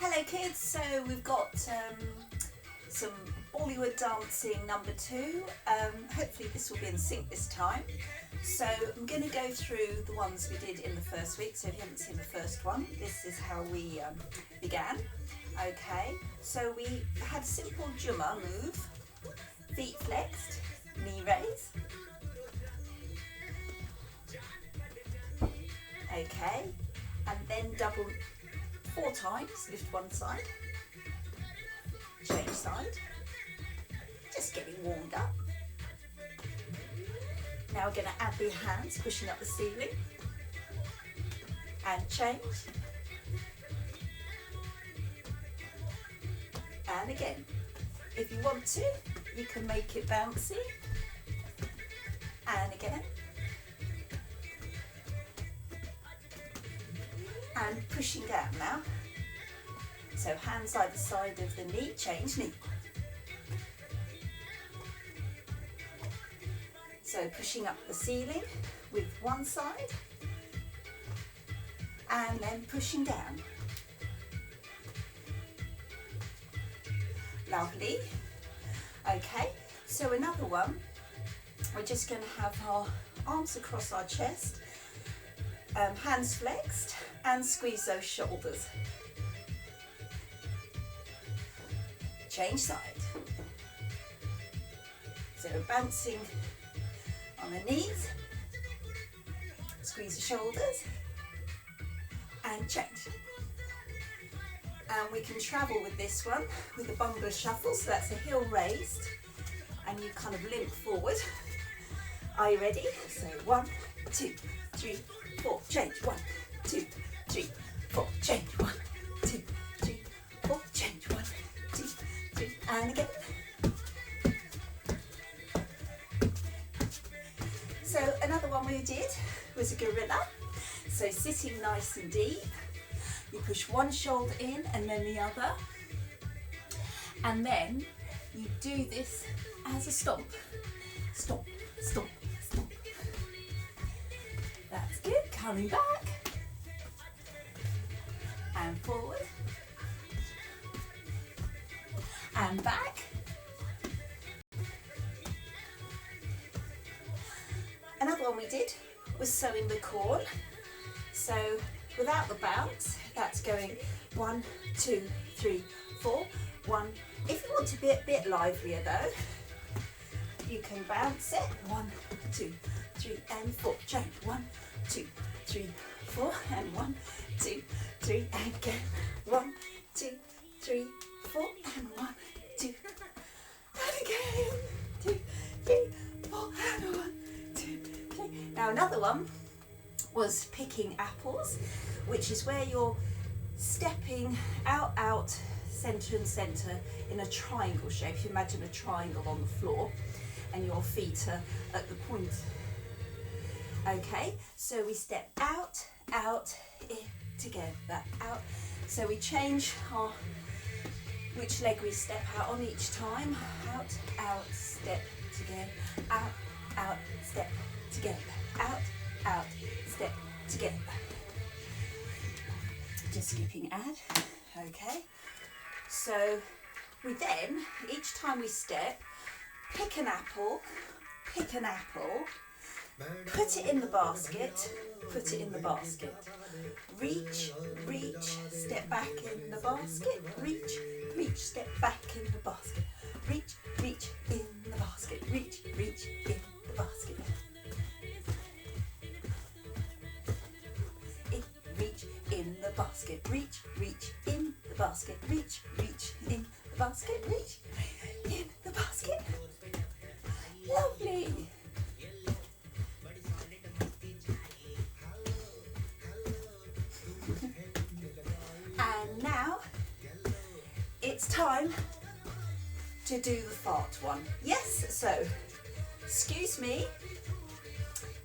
Hello kids, so we've got some Bollywood dancing number 2. Hopefully this will be in sync this time. So I'm going to go through the ones we did in the first week. So if you haven't seen the first one, this is how we began. Okay, so we had a simple Jumma move, feet flexed, knee raise. Okay, and then double 4 times, lift one side, change side, just getting warmed up. Now we're going to add the hands, pushing up the ceiling, and change, and again. If you want to, you can make it bouncy, and again, and pushing down now. So hands either side of the knee, change knee. So pushing up the ceiling with one side and then pushing down. Lovely. Okay, so another one, we're just going to have our arms across our chest, hands flexed, and squeeze those shoulders. Change side. So bouncing on the knees, squeeze the shoulders, and change. And we can travel with this one with a bumper shuffle, so that's a heel raised, and you kind of limp forward. Are you ready? So 1, 2, 3, 4, change. 1, 2, 3, 4, change. 1, 2, 3, 4, change. 1, 2, 3, and again. So another one we did was a gorilla. So sitting nice and deep, you push one shoulder in and then the other, and then you do this as a stomp. Stomp, stomp, stomp. That's good. Coming back and forward and back. Another one we did was sewing the corn. So without the bounce, that's going 1, 2, 3, 4, 1. If you want to be a bit livelier though, you can bounce it. 1, 2, 3, and 4. Change. 1, 2, 3, 4, and 1, 2, 3, and again. 1, 2, 3, 4, and 1, 2, and again. 2, 3, 4, and 1, 2, 3. Now another one was picking apples, which is where you're stepping out, out, centre and centre in a triangle shape. If you imagine a triangle on the floor and your feet are at the point. Okay, so we step out, out, in, together, out. So we change our which leg we step out on each time. Out, out, step together, out, out, step together, out, out, step together. Just skipping add. Okay, so we then, each time we step, pick an apple, put it in the basket, put it in the basket. Reach, reach, step back in the basket, reach, reach, step back in the basket. Reach, reach, in the basket, reach, reach, in the basket. Reach in the basket, reach, reach, in the basket, reach, reach, in the basket, reach, in the basket. Lovely. And now it's time to do the fart one. Yes, so excuse me,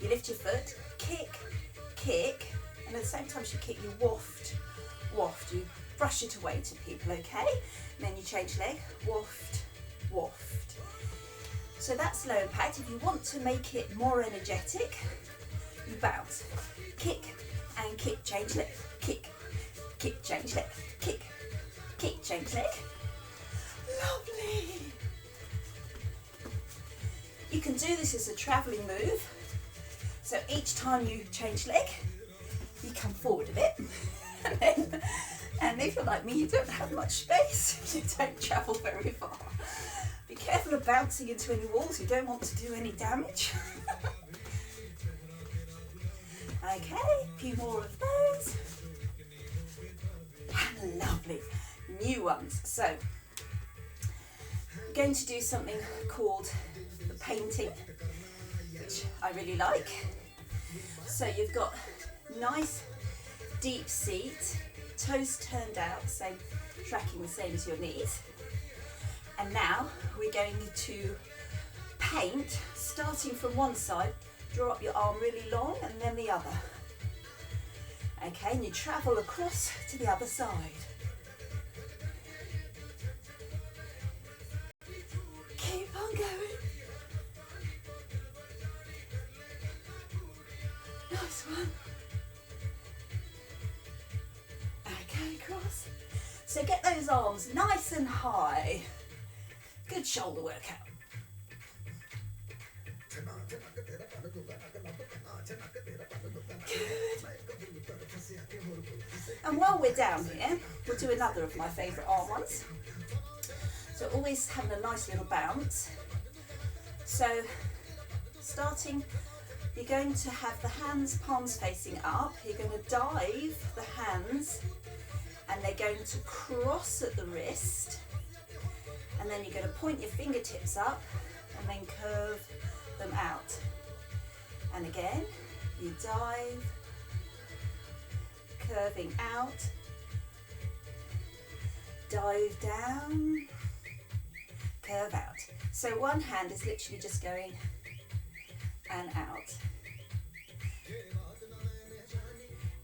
you lift your foot, kick, kick, and at the same time as you kick, you waft, waft, you brush it away to people, okay? And then you change leg, waft, waft. So that's low impact. If you want to make it more energetic, you bounce, kick and kick, change leg, kick, kick, change leg, kick, Kick, change leg. Lovely. You can do this as a travelling move. So each time you change leg, you come forward a bit. And if you're like me, you don't have much space, you don't travel very far. Be careful of bouncing into any walls, you don't want to do any damage. Okay, a few more of those. And lovely, new ones. So, I'm going to do something called the painting, which I really like. So you've got nice deep seat, toes turned out, same, tracking the same as your knees. And now we're going to paint, starting from one side, draw up your arm really long and then the other. Okay, and you travel across to the other side. Keep on going. Nice one. Okay, cross. So get those arms nice and high. Good shoulder workout. And while we're down here, we'll do another of my favourite arm ones. So always having a nice little bounce. So starting, you're going to have the hands, palms facing up. You're going to dive the hands and they're going to cross at the wrist. And then you're going to point your fingertips up and then curve them out. And again, you dive, curving out, dive down, curve out. So one hand is literally just going and out,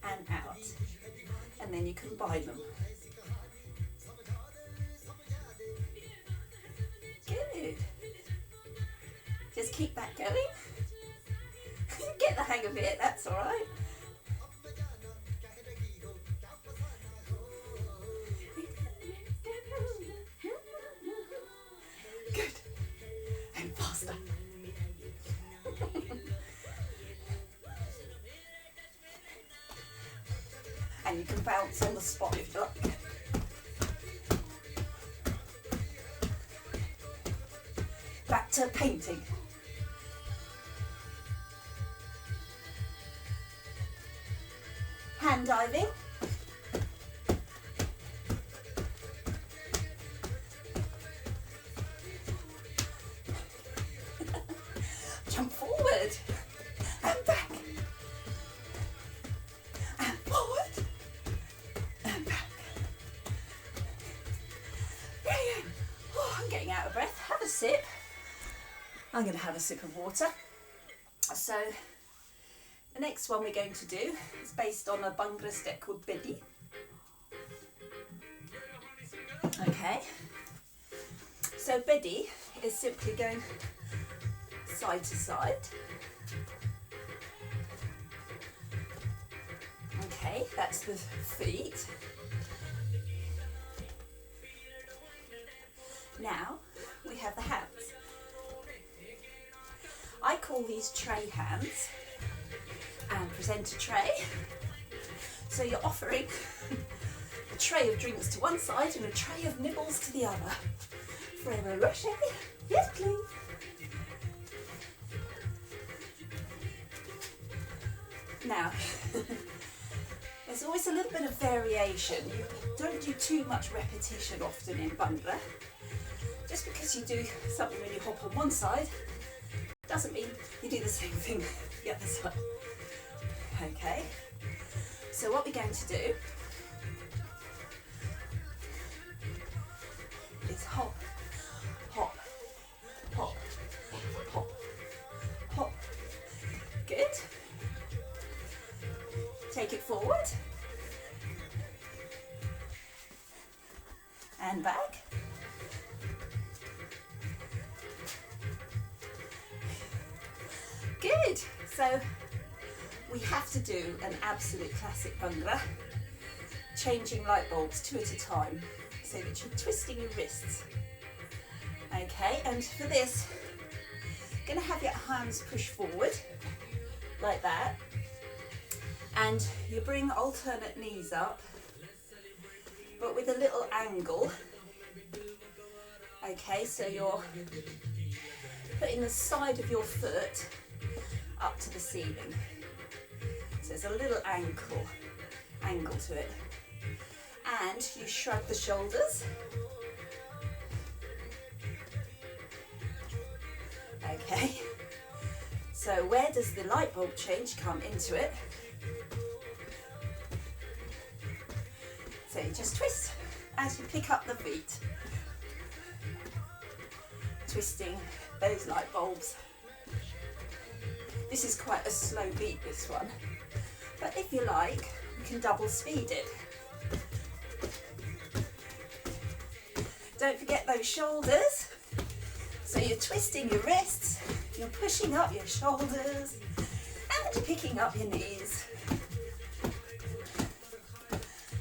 and out. And then you combine them. Good. Just keep that going. Get the hang of it, that's all right. Good. And faster. And you can bounce on the spot if you like. Back to painting. Hand diving. Jump forward and back and forward and back. Brilliant. Oh, I'm getting out of breath. Have a sip. I'm going to have a sip of water. So the next one we're going to do is based on a Bhangra step called Bolly. Okay, so Bolly is simply going side to side. Okay, that's the feet. Now we have the hands. I call these tray hands. And present a tray. So you're offering a tray of drinks to one side and a tray of nibbles to the other. Forever Rocher. Yes, please. Now, there's always a little bit of variation. You don't do too much repetition often in Bhangra. Just because you do something when you hop on one side doesn't mean you do the same thing the other side. Okay, so what we're going to do is hop, hop, hop, hop, hop. Good. Take it forward and back. Good. So we have to do an absolute classic Bhangra, changing light bulbs 2 at a time. so that you're twisting your wrists. Okay, and for this, you're going to have your hands push forward like that, and you bring alternate knees up, but with a little angle. Okay, so you're putting the side of your foot up to the ceiling. So there's a little angle to it. And you shrug the shoulders. Okay, so where does the light bulb change come into it? So you just twist as you pick up the feet, twisting those light bulbs. This is quite a slow beat, this one, but if you like, you can double speed it. Don't forget those shoulders. So you're twisting your wrists, you're pushing up your shoulders, and you're picking up your knees.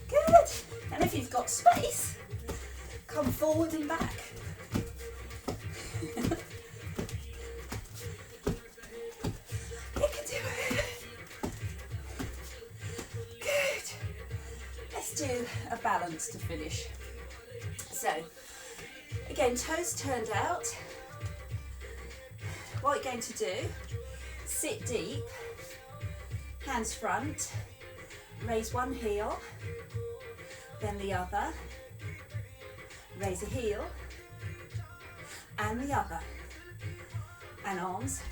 Good. And if you've got space, come forward and back. You can do it. Good. Let's do a balance to finish. So, again, toes turned out. What you're going to do, sit deep, hands front, raise one heel, then the other, raise a heel, and the other, and arms.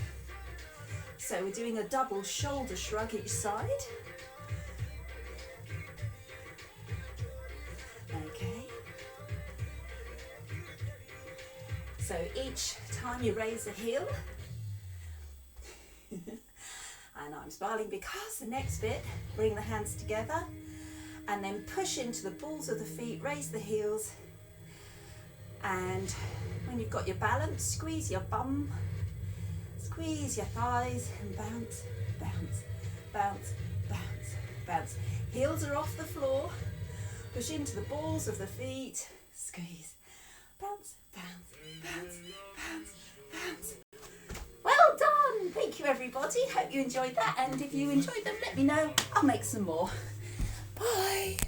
So we're doing a double shoulder shrug each side. Okay. So each time you raise a heel, and I'm smiling because the next bit, bring the hands together and then push into the balls of the feet, raise the heels, and when you've got your balance, squeeze your bum, squeeze your thighs, and bounce, bounce, bounce, bounce, bounce. Heels are off the floor, push into the balls of the feet, squeeze, bounce, bounce, bounce, bounce, bounce. Well done! Thank you everybody, hope you enjoyed that, and if you enjoyed them let me know, I'll make some more.